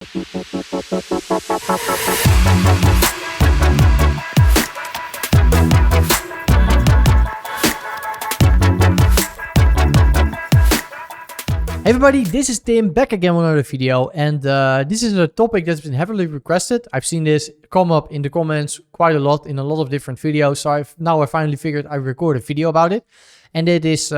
Hey everybody, this is Tim back again with another video, and this is a topic that's been heavily requested. I've seen this come up in the comments quite a lot in a lot of different videos, so I finally figured I'd record a video about it. And it is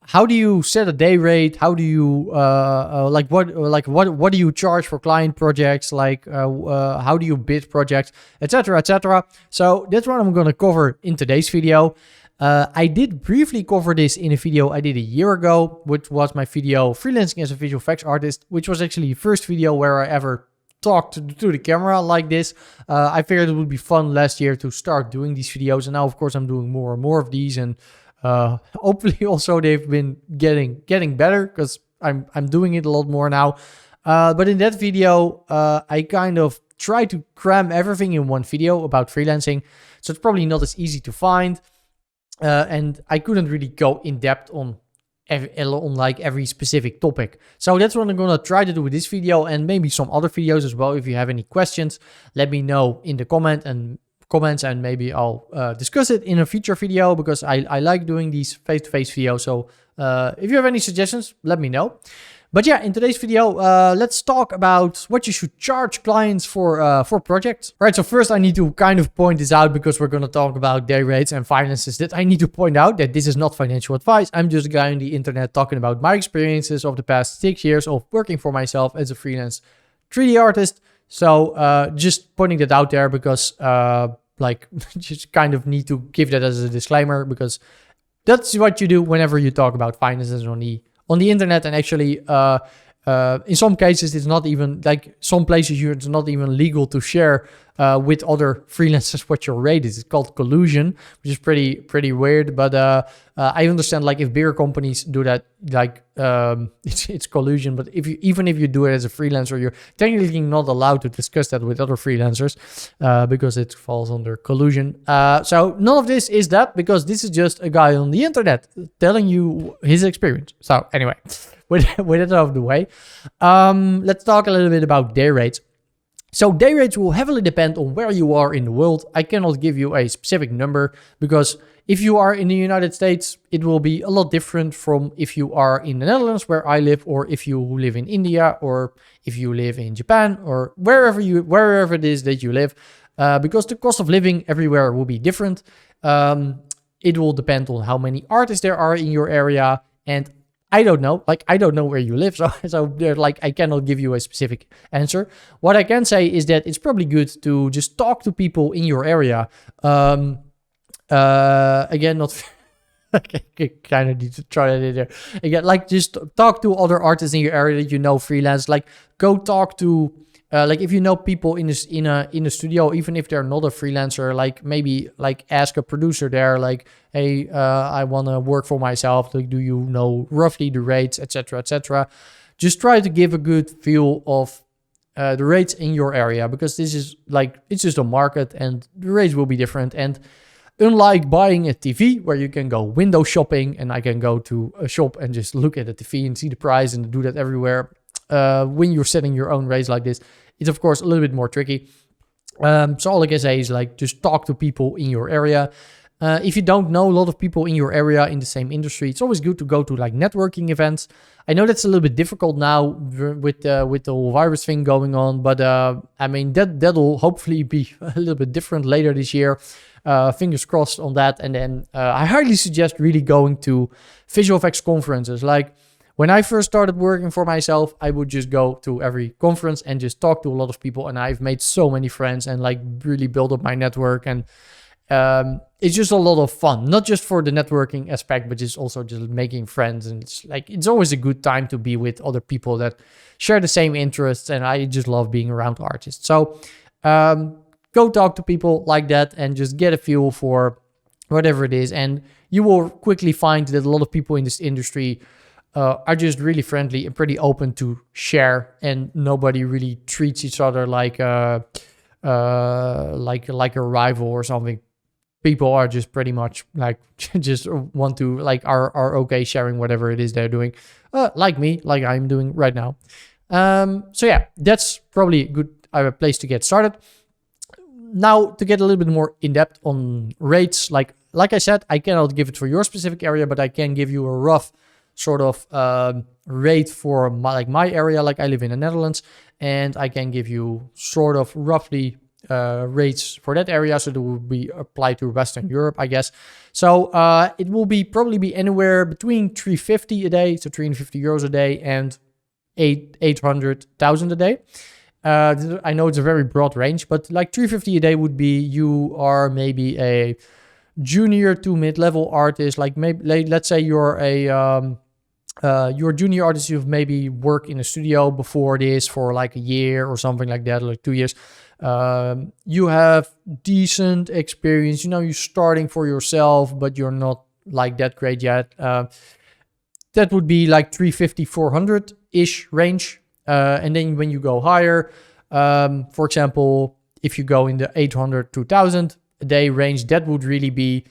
how do you set a day rate? How do you what do you charge for client projects? How do you bid projects, etc., etc. So that's what I'm going to cover in today's video. I did briefly cover this in a video I did a year ago, which was my video Freelancing as a Visual Effects Artist, which was actually the first video where I ever talked to the camera like this. I figured it would be fun last year to start doing these videos, and now of course I'm doing more and more of these, and hopefully also they've been getting better because I'm doing it a lot more now. But in that video, I kind of try to cram everything in one video about freelancing, so it's probably not as easy to find. And I couldn't really go in depth on every specific topic. So that's what I'm going to try to do with this video, and maybe some other videos as well. If you have any questions, let me know in the comments, and maybe I'll discuss it in a future video, because I like doing these face-to-face videos. So if you have any suggestions, let me know. But yeah, in today's video, let's talk about what you should charge clients for projects. Right, so first I need to kind of point this out, because we're going to talk about day rates and finances, that I need to point out that this is not financial advice. I'm just a guy on the internet talking about my experiences of the past 6 years of working for myself as a freelance 3D artist. So just pointing that out there, because just kind of need to give that as a disclaimer, because that's what you do whenever you talk about finances on the internet. And actually, in some cases, it's not even, like some places, it's not even legal to share with other freelancers what your rate is. It's called collusion, which is pretty weird. But I understand, like, if bigger companies do that, like it's collusion. But even if you do it as a freelancer, you're technically not allowed to discuss that with other freelancers because it falls under collusion. So none of this is that, because this is just a guy on the internet telling you his experience. So anyway, with that out of the way, let's talk a little bit about day rates. So day rates will heavily depend on where you are in the world. I cannot give you a specific number, because if you are in the United States, it will be a lot different from if you are in the Netherlands, where I live, or if you live in India, or if you live in Japan, or wherever it is that you live, because the cost of living everywhere will be different. It will depend on how many artists there are in your area, and I don't know. I don't know where you live, so I cannot give you a specific answer. What I can say is that it's probably good to just talk to people in your area. Again, not. I kind of need to try that in there. Again, just talk to other artists in your area that you know freelance. Go talk to. If you know people in a studio, even if they're not a freelancer, maybe ask a producer there, hey, I want to work for myself. Do you know roughly the rates, etc., etc. Just try to give a good feel of the rates in your area, because this is it's just a market, and the rates will be different. And unlike buying a TV, where you can go window shopping, and I can go to a shop and just look at the TV and see the price, and do that everywhere. When you're setting your own rates like this, it's of course a little bit more tricky. So all I can say is just talk to people in your area. If you don't know a lot of people in your area in the same industry, it's always good to go to networking events. I know that's a little bit difficult now with the whole virus thing going on, but I mean that'll hopefully be a little bit different later this year. Fingers crossed on that. And then I highly suggest really going to visual effects conferences. When I first started working for myself, I would just go to every conference and just talk to a lot of people. And I've made so many friends and really built up my network. And it's just a lot of fun, not just for the networking aspect, but just also just making friends. And it's always a good time to be with other people that share the same interests. And I just love being around artists. So go talk to people like that and just get a feel for whatever it is. And you will quickly find that a lot of people in this industry are just really friendly and pretty open to share, and nobody really treats each other like a rival or something. People are just pretty much just want to are okay sharing whatever it is they're doing, like me, like I'm doing right now. So yeah, that's probably a good place to get started. Now, to get a little bit more in depth on rates, like I said, I cannot give it for your specific area, but I can give you a rough sort of rate for my area. Like I live in the Netherlands, and I can give you sort of roughly rates for that area, so that will be applied to Western Europe, I guess. So it will probably be anywhere between 350 a day, so 350 euros a day, and 800,000 a day. I know it's a very broad range, but like 350 a day would be you are maybe a junior to mid-level artist. Like maybe let's say you're a junior artist. You've maybe worked in a studio before this for like a year or something like that, like 2 years. You have decent experience. You know, you're starting for yourself, but you're not like that great yet. That would be like 350, 400-ish range. And then when you go higher, for example, if you go in the 800 to 1,000 a day range, that would really be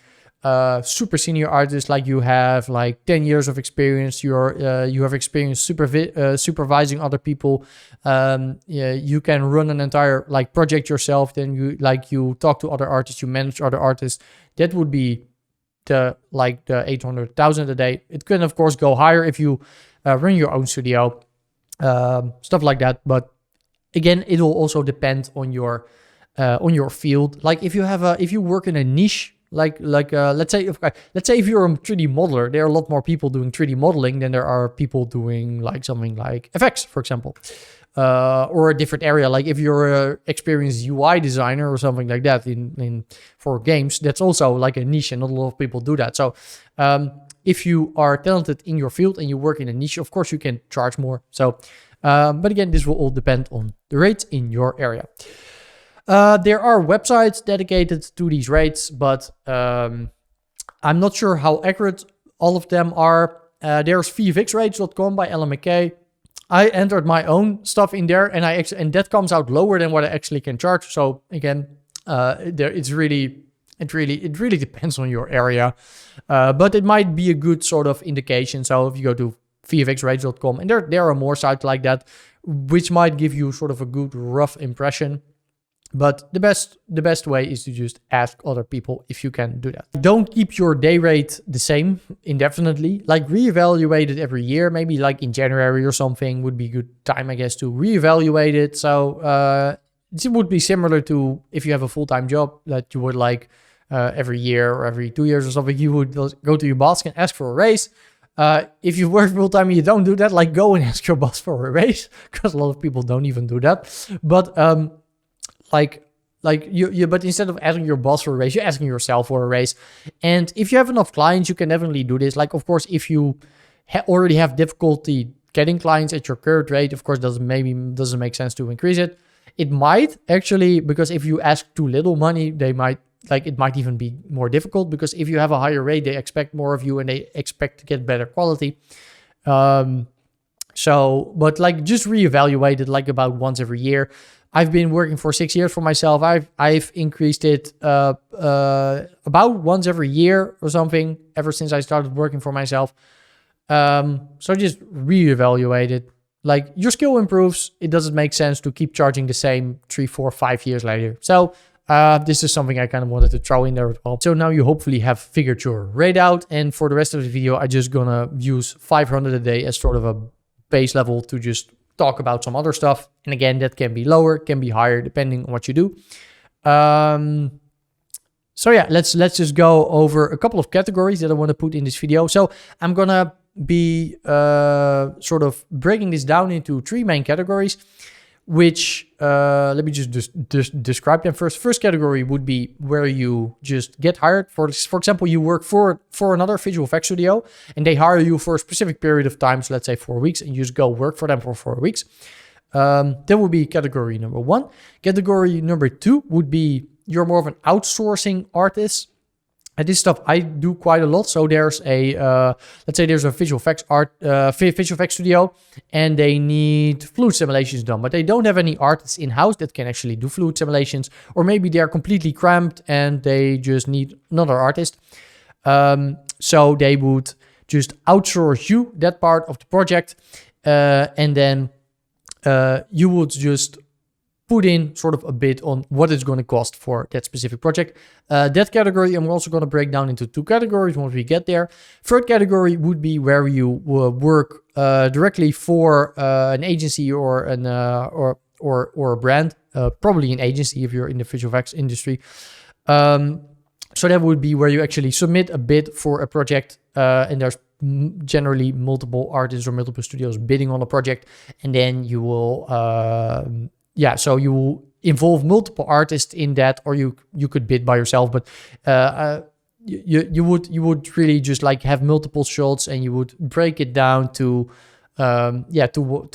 super senior artists. Like you have like 10 years of experience. You have experience supervising other people. Yeah, you can run an entire like project yourself. Then you talk to other artists, you manage other artists. That would be the 800,000 a day. It can of course go higher if you run your own studio. Stuff like that, but again, it will also depend on your field. Like if you work in a niche, let's say if you're a 3D modeler, there are a lot more people doing 3D modeling than there are people doing like something like FX, for example, or a different area. Like if you're a experienced UI designer or something like that for games, that's also like a niche, and not a lot of people do that. So if you are talented in your field and you work in a niche, of course you can charge more. So, but again, this will all depend on the rates in your area. There are websites dedicated to these rates, but I'm not sure how accurate all of them are. There's vfxrates.com by Alan McKay. I entered my own stuff in there, and that comes out lower than what I actually can charge. So again, it really depends on your area, but it might be a good sort of indication. So if you go to vfxrates.com, and there are more sites like that, which might give you sort of a good rough impression. But the best way is to just ask other people if you can do that. Don't keep your day rate the same indefinitely. Like reevaluate it every year. Maybe like in January or something would be a good time, I guess, to reevaluate it. So it would be similar to if you have a full-time job that you would like every year or every 2 years or something, you would go to your boss and ask for a raise. If you work full-time and you don't do that, like go and ask your boss for a raise, because a lot of people don't even do that. But but instead of asking your boss for a raise, you're asking yourself for a raise. And if you have enough clients, you can definitely do this. Like, of course, if you already have difficulty getting clients at your current rate, of course, doesn't make sense to increase it. It might actually, because if you ask too little money, it might even be more difficult, because if you have a higher rate, they expect more of you and they expect to get better quality. But like just reevaluate it like about once every year. I've been working for 6 years for myself. I've increased it about once every year or something ever since I started working for myself. So just reevaluate it. Like your skill improves, it doesn't make sense to keep charging the same 3, 4, 5 years later. So this is something I kind of wanted to throw in there as well. So now you hopefully have figured your rate out. And for the rest of the video, I'm just gonna use 500 a day as sort of a base level to just talk about some other stuff. And again, that can be lower, can be higher, depending on what you do. So yeah, let's just go over a couple of categories that I want to put in this video. So I'm gonna be sort of breaking this down into 3 main categories, which let me just describe them first. First category would be where you just get hired. For example, you work for another visual effects studio and they hire you for a specific period of time, so let's say 4 weeks, and you just go work for them for 4 weeks. That would be category number 1. Category number 2 would be you're more of an outsourcing artist. And this stuff I do quite a lot. So there's let's say there's a visual effects studio, and they need fluid simulations done, but they don't have any artists in-house that can actually do fluid simulations, or maybe they're completely cramped and they just need another artist. So they would just outsource you that part of the project, and then you would just put in sort of a bit on what it's going to cost for that specific project. That category I'm also going to break down into 2 categories once we get there. Third category would be where you work directly for an agency or an or a brand, probably an agency if you're in the visual effects industry. So that would be where you actually submit a bid for a project, and there's generally multiple artists or multiple studios bidding on a project, and then you will so you will involve multiple artists in that, or you could bid by yourself, but you would really just like have multiple shots, and you would break it down to multiple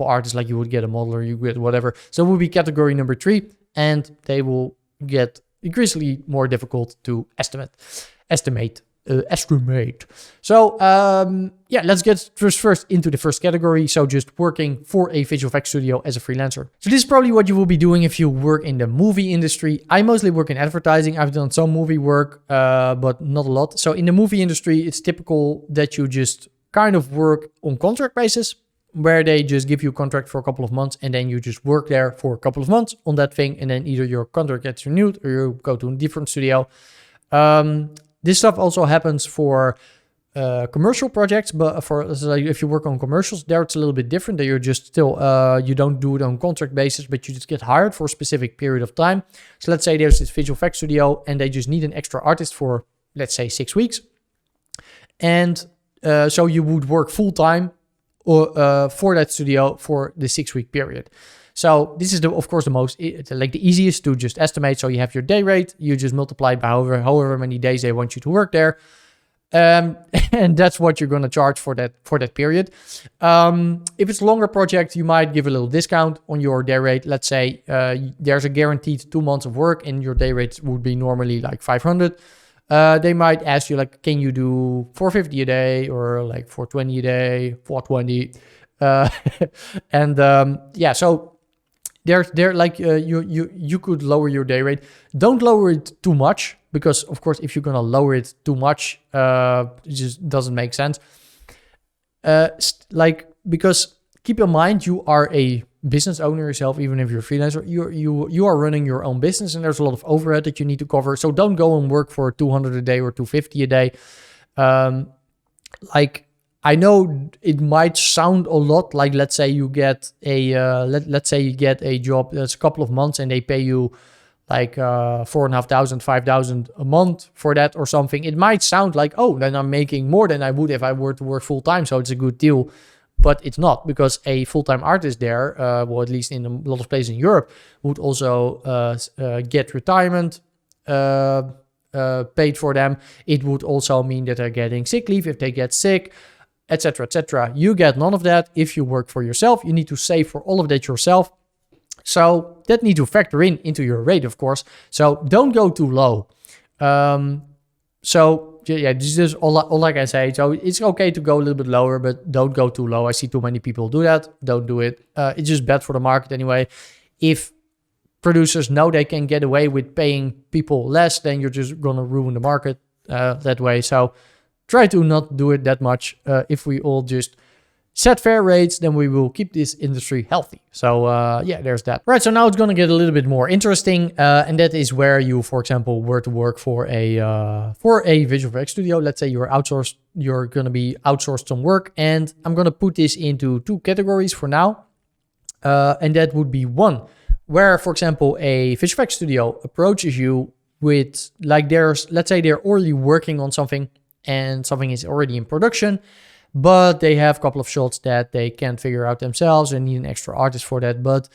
artists, like you would get a model or you get whatever. So it would be category number 3, and they will get increasingly more difficult to estimate. So let's get first into the first category. So just working for a visual effects studio as a freelancer. So this is probably what you will be doing if you work in the movie industry. I mostly work in advertising. I've done some movie work, but not a lot. So in the movie industry, it's typical that you just kind of work on contract basis, where they just give you a contract for a couple of months, and then you just work there for a couple of months on that thing, and then either your contract gets renewed or you go to a different studio. This stuff also happens for commercial projects, but if you work on commercials, there it's a little bit different. That you're just still, you don't do it on contract basis, but you just get hired for a specific period of time. So let's say there's this visual effects studio, and they just need an extra artist for, let's say, 6 weeks. And so you would work full time for that studio for the 6-week period. So this is of course the easiest to just estimate. So you have your day rate, you just multiply it by however many days they want you to work there, and that's what you're going to charge for that period. If it's a longer project, you might give a little discount on your day rate. Let's say there's a guaranteed 2 months of work, and your day rate would be normally like 500. They might ask you like, can you do 450 a day, or like 420 a day, 420, so they're like you could lower your day rate. Don't lower it too much, because of course if you're gonna lower it too much, it just doesn't make sense. Because keep in mind, you are a business owner yourself. Even if you're a freelancer, you are running your own business, and there's a lot of overhead that you need to cover. So don't go and work for 200 a day or 250 a day. I know it might sound a lot, like let's say you get a job that's a couple of months, and they pay you like 4,500, 5,000 a month for that or something. It might sound like, oh, then I'm making more than I would if I were to work full time, so it's a good deal. But it's not, because a full-time artist there, at least in a lot of places in Europe, would also get retirement paid for them. It would also mean that they're getting sick leave if they get sick, etc., etc. You get none of that if you work for yourself. You need to save for all of that yourself. So that needs to factor into your rate, of course. So don't go too low. This is all I can say. So it's okay to go a little bit lower, but don't go too low. I see too many people do that. Don't do it. It's just bad for the market anyway. If producers know they can get away with paying people less, then you're just going to ruin the market that way. So try to not do it that much. If we all just set fair rates, then we will keep this industry healthy. So there's that. Right, so now it's going to get a little bit more interesting, and that is where you, for example, were to work for a visual effects studio. Let's say you're outsourced. You're going to be outsourced some work, and I'm going to put this into 2 categories for now, and that would be one where, for example, a visual effects studio approaches you with, like, let's say they're already working on something, and something is already in production, but they have a couple of shots that they can't figure out themselves and need an extra artist for that. But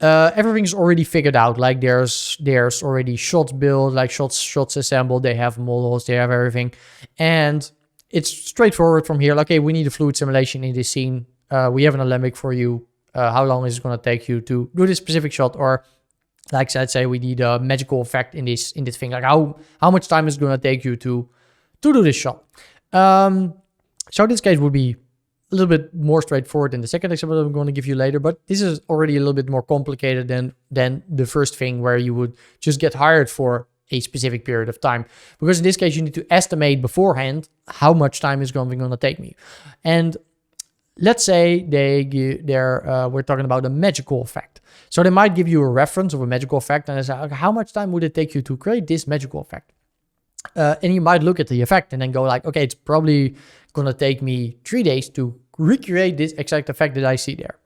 everything's already figured out. Like there's already shots built, like shots assembled. They have models, they have everything, and it's straightforward from here. Like, okay, we need a fluid simulation in this scene. We have an alembic for you. How long is it going to take you to do this specific shot? Or like let's say we need a magical effect in this thing. Like how much time is it going to take you to do this shot? So this case would be a little bit more straightforward than the second example I'm going to give you later, but this is already a little bit more complicated than the first thing, where you would just get hired for a specific period of time. Because in this case, you need to estimate beforehand how much time is going to take me. And let's say we're talking about a magical effect. So they might give you a reference of a magical effect and they say, okay, how much time would it take you to create this magical effect? And you might look at the effect and then go like, okay, it's probably going to take me 3 days to recreate this exact effect that I see there.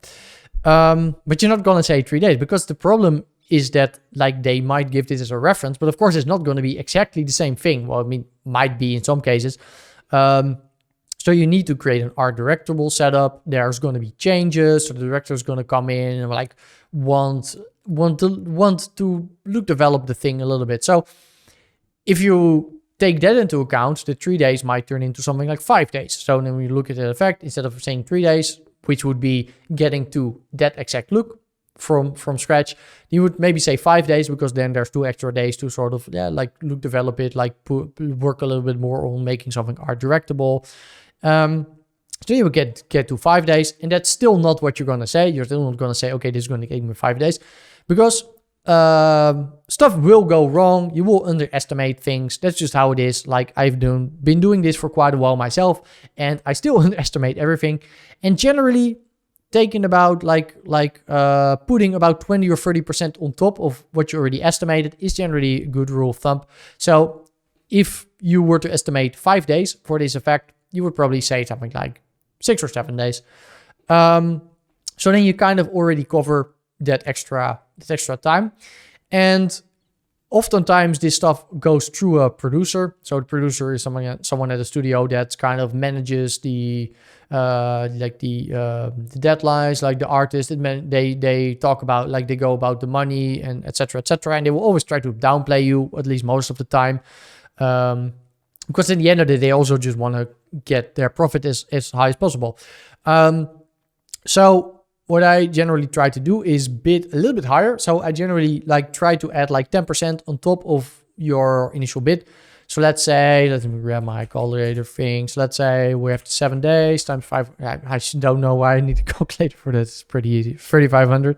But you're not going to say 3 days, because the problem is that like they might give this as a reference, but of course it's not going to be exactly the same thing. Well, I mean, might be in some cases. So you need to create an art directable setup. There's going to be changes. So the director is going to come in and like want to develop the thing a little bit. So if you take that into account, the 3 days might turn into something like 5 days. So then we look at the effect, instead of saying 3 days, which would be getting to that exact look from scratch, you would maybe say 5 days, because then there's 2 extra days to sort of develop it, work a little bit more on making something art directable. So you would get to 5 days, and that's still not what you're going to say. You're still not going to say, okay, this is going to take me 5 days, because stuff will go wrong. You will underestimate things. That's just how it is. Like I've been doing this for quite a while myself, and I still underestimate everything. And generally, taking about putting about 20 or 30% on top of what you already estimated is generally a good rule of thumb. So if you were to estimate 5 days for this effect, you would probably say something like 6 or 7 days. So then you kind of already cover that extra time. And oftentimes this stuff goes through a producer. So the producer is someone at the studio that kind of manages the deadlines, like the artist. They talk about, like, they go about the money and etc. And they will always try to downplay you, at least most of the time. Because in the end of the day, they also just want to get their profit as high as possible. So what I generally try to do is bid a little bit higher. So I generally try to add 10% on top of your initial bid. So let's say, let me grab my calculator things. Let's say we have 7 days times 5. I don't know why I need a calculator for that. It's pretty easy, 3,500.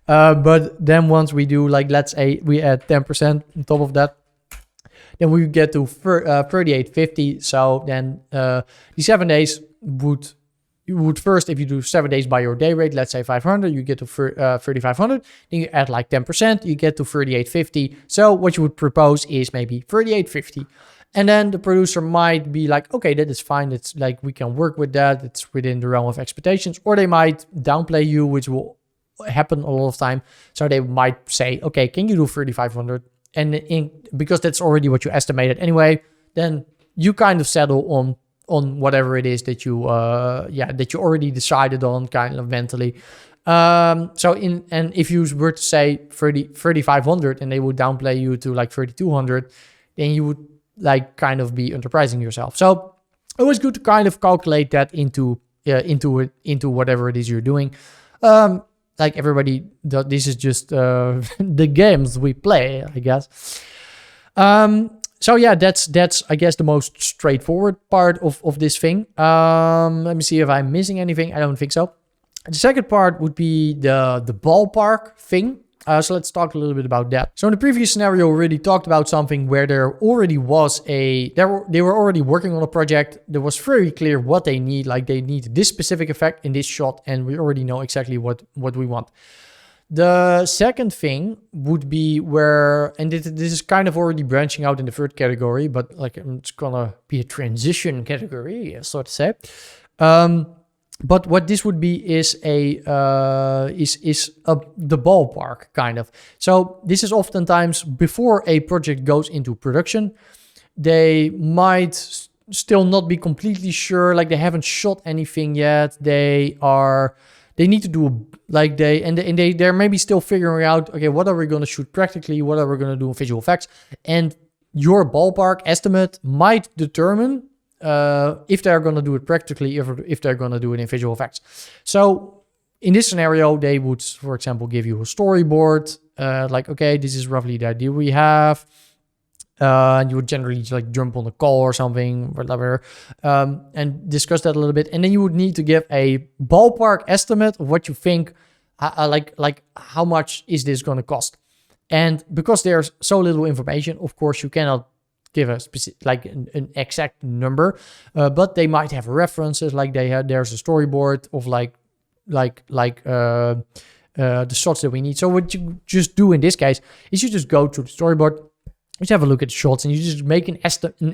But then once we do, let's say we add 10% on top of that, then we get to 3850. So then the 7 days you would first, if you do 7 days by your day rate, let's say 500, you get to 3,500. Then you add 10%, you get to 3850. So what you would propose is maybe 3850. And then the producer might be like, okay, that is fine. It's we can work with that. It's within the realm of expectations. Or they might downplay you, which will happen a lot of time. So they might say, okay, can you do 3,500? And because that's already what you estimated anyway, then you kind of settle on whatever it is that you already decided on, kind of mentally. And if you were to say 3,500 and they would downplay you to 3,200, then you would kind of be underpricing yourself. So always good to kind of calculate that into whatever it is you're doing. Everybody, this is just the games we play, I guess. So yeah, that's I guess the most straightforward part of this thing. Let me see if I'm missing anything. I don't think so. The second part would be the ballpark thing. So let's talk a little bit about that. So in the previous scenario, we already talked about something where there already was they were already working on a project. There was very clear what they need. They need this specific effect in this shot, and we already know exactly what we want. The second thing would be where, and this is kind of already branching out in the third category, but it's gonna be a transition category, so to say. But what this would be is the ballpark kind of. So this is oftentimes before a project goes into production. They might still not be completely sure, they haven't shot anything yet. They need to do they're maybe still figuring out, okay, what are we going to shoot practically? What are we going to do in visual effects? And your ballpark estimate might determine if they're going to do it practically, if they're going to do it in visual effects. So in this scenario, they would, for example, give you a storyboard, okay, this is roughly the idea we have. You would generally jump on a call or something, whatever, and discuss that a little bit. And then you would need to give a ballpark estimate of what you think, how much is this going to cost? And because there's so little information, of course, you cannot give a specific, like an exact number, but they might have references, like there's a storyboard of the shots that we need. So what you just do in this case is you just go to the storyboard, just have a look at the shots, and you just make an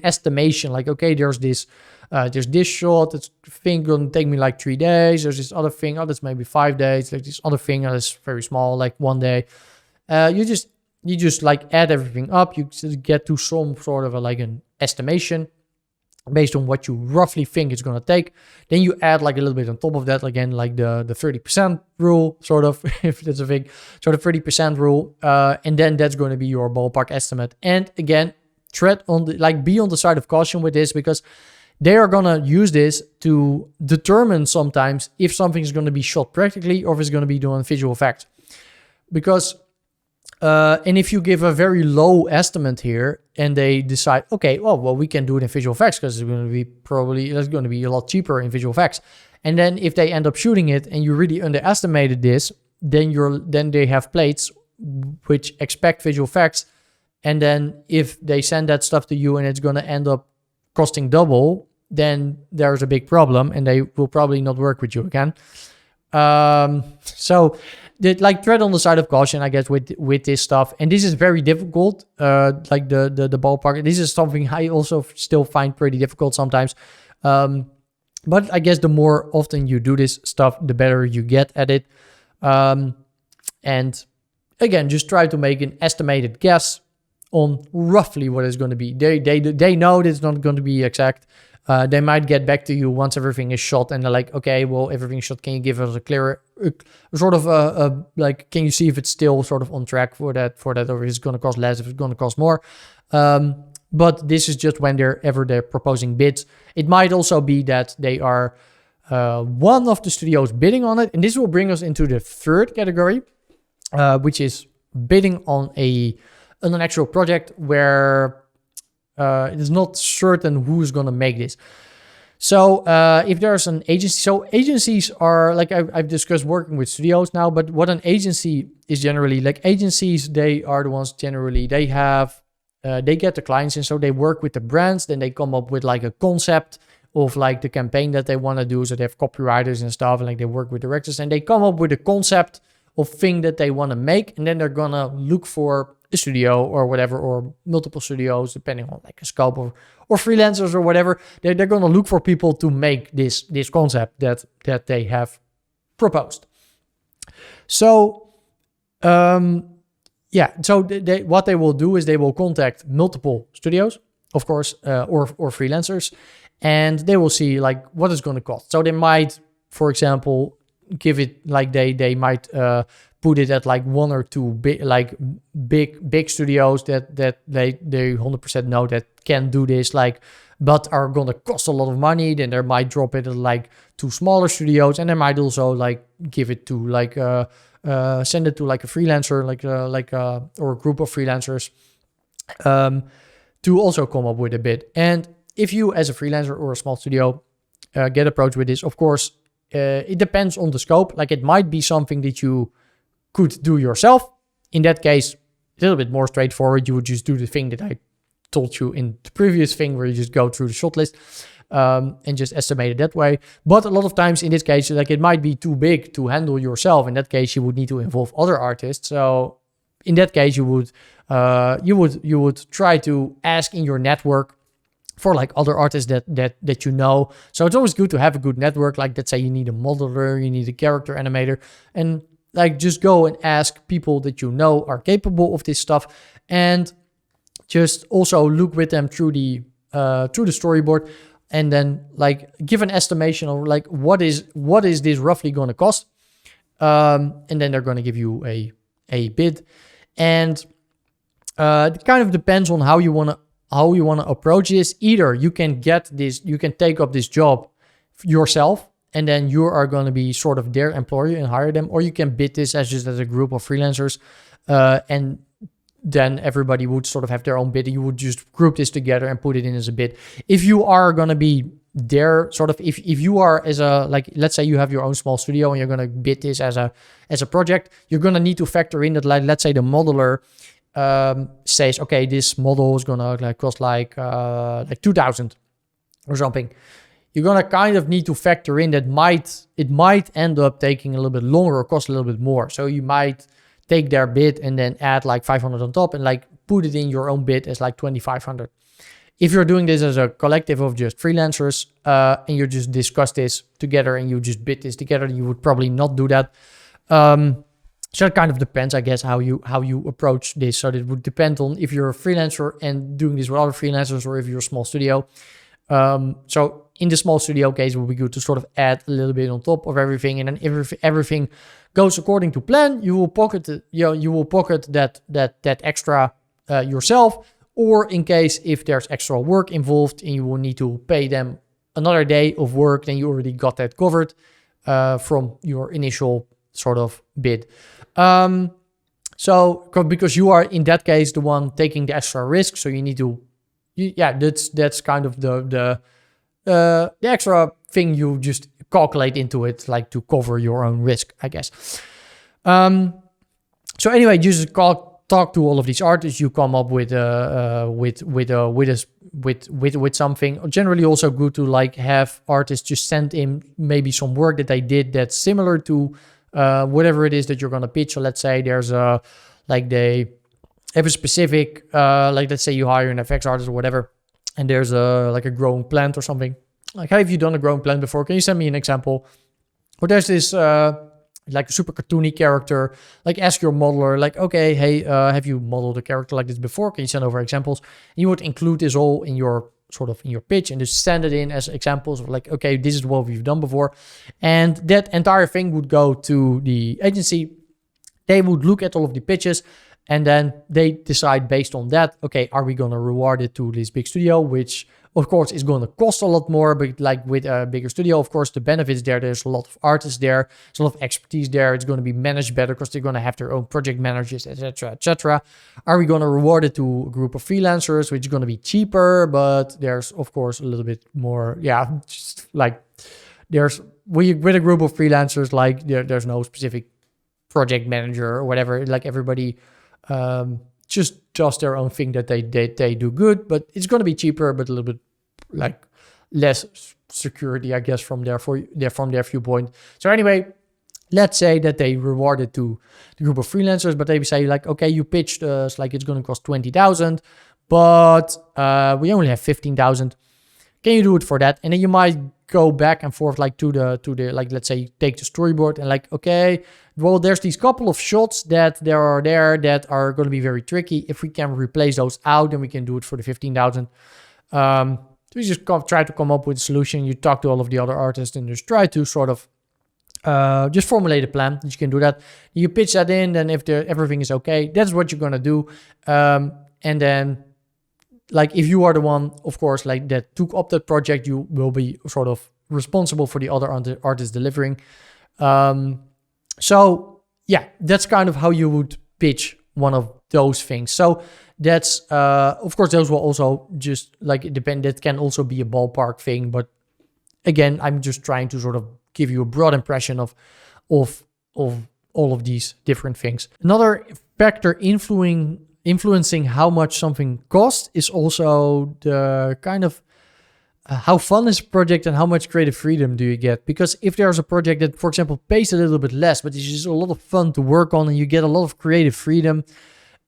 estimation, like, okay, there's this shot, it's thing gonna take me like 3 days. There's this other thing, that's maybe 5 days. Like this other thing that's very small, like 1 day. You just like add everything up. You get to some sort of like an estimation based on what you roughly think it's going to take. Then you add like a little bit on top of that, again, like the 30% rule, sort of, if that's a thing. So the 30% rule, and then that's going to be your ballpark estimate. And again, be on the side of caution with this, because they are going to use this to determine sometimes if something is going to be shot practically or if it's going to be done visual effects. Because and if you give a very low estimate here and they decide, okay, well, we can do it in visual effects because it's going to be a lot cheaper in visual effects. And then if they end up shooting it and you really underestimated this, then they have plates which expect visual effects. And then if they send that stuff to you and it's going to end up costing double, then there's a big problem and they will probably not work with you again. So tread on the side of caution, I guess, with this stuff. And this is very difficult, like the ballpark. This is something I also still find pretty difficult sometimes. But I guess the more often you do this stuff, the better you get at it. And again, just try to make an estimated guess on roughly what it's going to be. They know that it's not going to be exact. They might get back to you once everything is shot and they're like, okay, well, everything's shot. Can you give us a clearer, sort of like, can you see if it's still sort of on track for that, or if it's going to cost less, if it's going to cost more. But this is just when they're proposing bids. It might also be that they are one of the studios bidding on it. And this will bring us into the third category, which is bidding on an actual project where it is not certain who's going to make this. So if there's an agency, so agencies are, like I've discussed working with studios now, but what an agency is generally, like agencies, they are the ones generally, they get the clients in, so they work with the brands, then they come up with like a concept of like the campaign that they want to do. So they have copywriters and stuff, and like they work with directors and they come up with a concept of thing that they want to make. And then they're going to look for a studio or whatever, or multiple studios, depending on like a scope, or freelancers or whatever. They're going to look for people to make this concept that they have proposed. So, so what they will do is they will contact multiple studios, of course, or freelancers, and they will see like what it's going to cost. So they might, for example, give it like they might put it at like one or two big studios that they 100% know that can do this, like, but are gonna cost a lot of money. Then they might drop it at like 2 smaller studios, and they might also like give it to like send it to like a freelancer, or a group of freelancers, to also come up with a bid. And if you as a freelancer or a small studio get approached with this, of course, it depends on the scope. Like it might be something that you could do yourself. In that case, a little bit more straightforward. You would just do the thing that I told you in the previous thing, where you just go through the shot list and just estimate it that way. But a lot of times in this case, like it might be too big to handle yourself. In that case, you would need to involve other artists. So in that case, you would try to ask in your network for like other artists that you know. So it's always good to have a good network. Like let's say you need a modeler, you need a character animator, and like just go and ask people that you know are capable of this stuff, and just also look with them through the storyboard, and then like give an estimation of like what is this roughly going to cost, and then they're going to give you a bid. And it kind of depends on how you want to approach this. Either you can take up this job yourself, and then you are going to be sort of their employer and hire them, or you can bid this as a group of freelancers, and then everybody would sort of have their own bid. You would just group this together and put it in as a bid. If you are going to be there, sort of, if you are as a, like, let's say you have your own small studio and you're going to bid this as a project, you're going to need to factor in that, like, let's say the modeler says, okay, this model is gonna like cost like 2,000 or something, you're gonna kind of need to factor in that it might end up taking a little bit longer or cost a little bit more. So you might take their bid and then add like 500 on top and like put it in your own bid as like 2,500. If you're doing this as a collective of just freelancers and you just discuss this together and you just bid this together, you would probably not do that. So it kind of depends, I guess, how you approach this. So it would depend on if you're a freelancer and doing this with other freelancers, or if you're a small studio. So in the small studio case, it would be good to sort of add a little bit on top of everything, and then if everything goes according to plan, you will pocket that extra yourself. Or in case if there's extra work involved and you will need to pay them another day of work, then you already got that covered from your initial sort of bid. So because you are in that case the one taking the extra risk, so you need to, that's kind of the extra thing you just calculate into it, like to cover your own risk, I guess. So anyway, you just talk to all of these artists. You come up with something. Generally, also good to like have artists just send in maybe some work that they did that's similar to whatever it is that you're gonna pitch. So let's say there's they have a specific like, let's say you hire an FX artist or whatever, and there's a growing plant or something. Like, have you done a growing plant before? Can you send me an example? Or there's this like a super cartoony character. Like, ask your modeler, like, okay, hey, have you modeled a character like this before? Can you send over examples? And you would include this all in your pitch and just send it in as examples of like, okay, this is what we've done before. And that entire thing would go to the agency. They would look at all of the pitches, and then they decide based on that, okay, are we going to reward it to this big studio, which of course is going to cost a lot more, but like with a bigger studio, of course, the benefits there's a lot of artists there, there's a lot of expertise there, it's going to be managed better because they're going to have their own project managers, etc., etc. Are we going to reward it to a group of freelancers, which is going to be cheaper, but there's of course a little bit more, just like there's with a group of freelancers, like there's no specific project manager or whatever, like everybody just does their own thing that they do good, but it's going to be cheaper, but a little bit like less security, I guess, from their viewpoint. So anyway, let's say that they rewarded to the group of freelancers, but they say like, okay, you pitched us like it's going to cost 20,000, but we only have 15,000. Can you do it for that? And then you might go back and forth like to the like, let's say, take the storyboard and like, okay, well, there's these couple of shots that are that are going to be very tricky. If we can replace those out, then we can do it for the 15,000. So you just try to come up with a solution. You talk to all of the other artists and just try to sort of just formulate a plan. You can do that. You pitch that in, then if everything is okay, that's what you're going to do. And then like if you are the one, of course, like that took up that project, you will be sort of responsible for the other artists delivering. So yeah, that's kind of how you would pitch one of those things. So that's, of course, those will also just like depend. That can also be a ballpark thing. But again, I'm just trying to sort of give you a broad impression of all of these different things. Another factor influencing how much something costs is also the kind of how fun is a project and how much creative freedom do you get? Because if there's a project that, for example, pays a little bit less, but it's just a lot of fun to work on and you get a lot of creative freedom,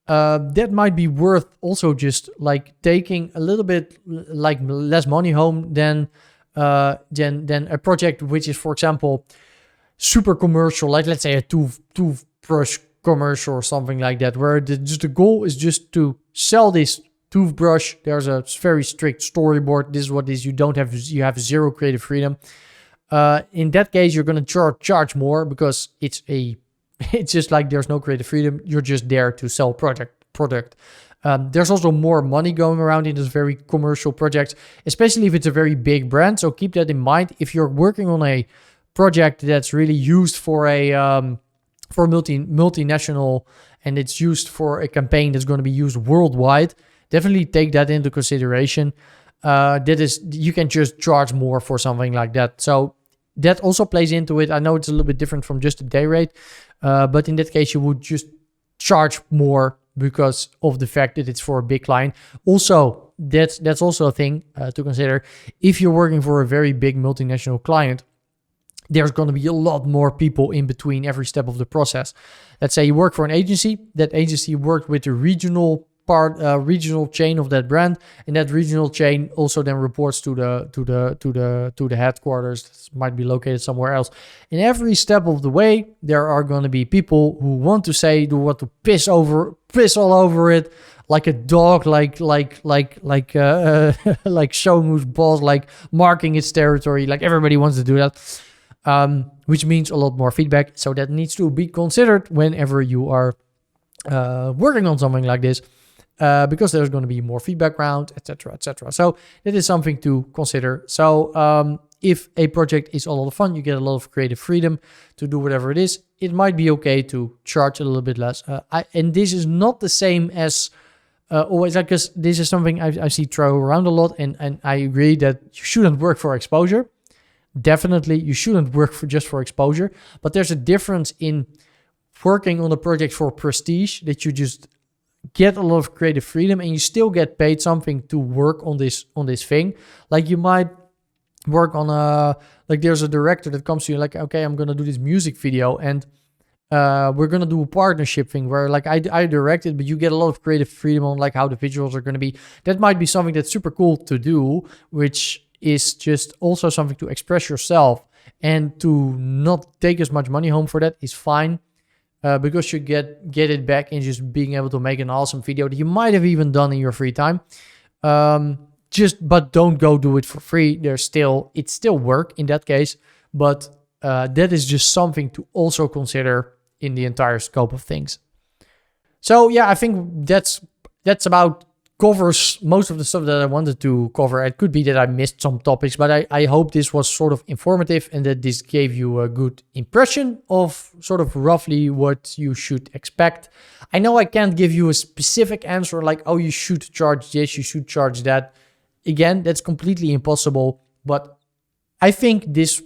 that might be worth also just like taking a little bit like less money home than a project which is, for example, super commercial, like let's say a toothbrush commercial or something like that, where the goal is just to sell this toothbrush. There's a very strict storyboard. This is what is. You have zero creative freedom. In that case, you're going to charge more because it's just like there's no creative freedom. You're just there to sell product. There's also more money going around in this very commercial project, especially if it's a very big brand. So keep that in mind. If you're working on a project that's really used for a multinational and it's used for a campaign that's going to be used worldwide, definitely take that into consideration. You can just charge more for something like that. So that also plays into it. I know it's a little bit different from just a day rate, but in that case, you would just charge more because of the fact that it's for a big client. Also, that's also a thing to consider. If you're working for a very big multinational client, there's going to be a lot more people in between every step of the process. Let's say you work for an agency. That agency worked with the regional chain of that brand, and that regional chain also then reports to the headquarters. This might be located somewhere else. In every step of the way, there are going to be people who want to piss all over it, like a dog, like showing who's boss, like marking its territory. Like everybody wants to do that. Which means a lot more feedback. So that needs to be considered whenever you are working on something like this, because there's going to be more feedback round, etc., etc. So that is something to consider. So if a project is a lot of fun, you get a lot of creative freedom to do whatever it is, it might be okay to charge a little bit less. And this is not the same as always, because this is something I see throw around a lot, and I agree that you shouldn't work for exposure. Definitely, you shouldn't work just for exposure, but there's a difference in working on a project for prestige, that you just get a lot of creative freedom and you still get paid something to work on this thing. Like you might work on there's a director that comes to you like, okay, I'm gonna do this music video, and we're gonna do a partnership thing where like I direct it, but you get a lot of creative freedom on like how the visuals are gonna be. That might be something that's super cool to do, which is just also something to express yourself, and to not take as much money home for that is fine, because you get it back in just being able to make an awesome video that you might have even done in your free time. But don't go do it for free. It's still work in that case, but that is just something to also consider in the entire scope of things. So yeah, I think that's about covers most of the stuff that I wanted to cover. It could be that I missed some topics, but I hope this was sort of informative and that this gave you a good impression of sort of roughly what you should expect. I know I can't give you a specific answer like, oh, you should charge this, you should charge that. Again, that's completely impossible, but I think this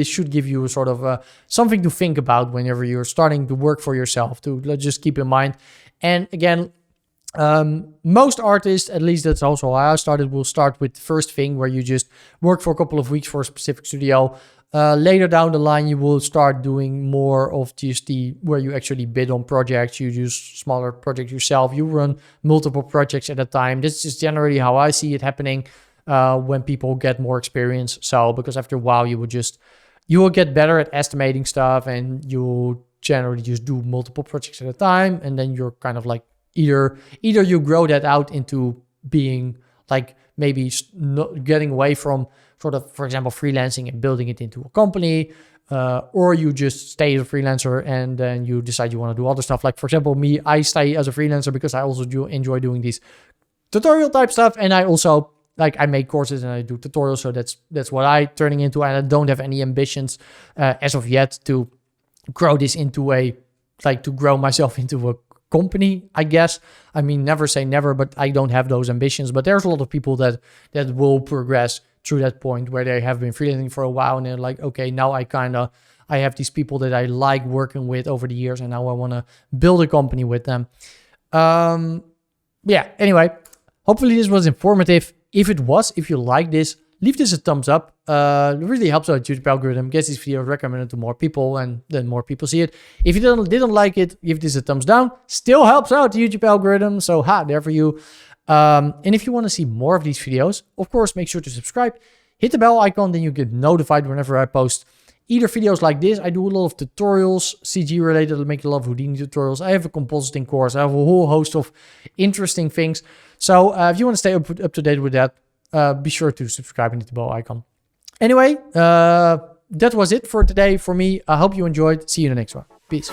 should give you a sort of something to think about whenever you're starting to work for yourself, to just keep in mind. And again, most artists, at least that's also how I started, will start with the first thing where you just work for a couple of weeks for a specific studio. Later down the line, you will start doing more of just where you actually bid on projects. You do smaller projects yourself. You run multiple projects at a time. This is generally how I see it happening when people get more experience. So because after a while, you will get better at estimating stuff, and you generally just do multiple projects at a time. And then you're kind of like, Either you grow that out into being like maybe getting away from sort of, for example, freelancing and building it into a company, or you just stay as a freelancer and then you decide you want to do other stuff. Like, for example, me, I stay as a freelancer because I also enjoy doing these tutorial type stuff. And I also I make courses and I do tutorials. So that's what I'm turning into. And I don't have any ambitions as of yet to grow this into to grow myself into a company, I guess. I mean, never say never, but I don't have those ambitions. But there's a lot of people that will progress through that point where they have been freelancing for a while and they're like, okay, now I have these people that I like working with over the years, and now I want to build a company with them. Yeah, anyway, hopefully this was informative. If you like this, leave this a thumbs up. It really helps out YouTube algorithm, gets this video recommended to more people, and then more people see it. If you didn't like it, give this a thumbs down. Still helps out the YouTube algorithm, so there for you. And if you want to see more of these videos, of course, make sure to subscribe. Hit the bell icon, then you get notified whenever I post either videos like this. I do a lot of tutorials, CG related. I make a lot of Houdini tutorials. I have a compositing course. I have a whole host of interesting things. So if you want to stay up to date with that, be sure to subscribe and hit the bell icon. Anyway, that was it for today for me. I hope you enjoyed. See you in the next one. Peace.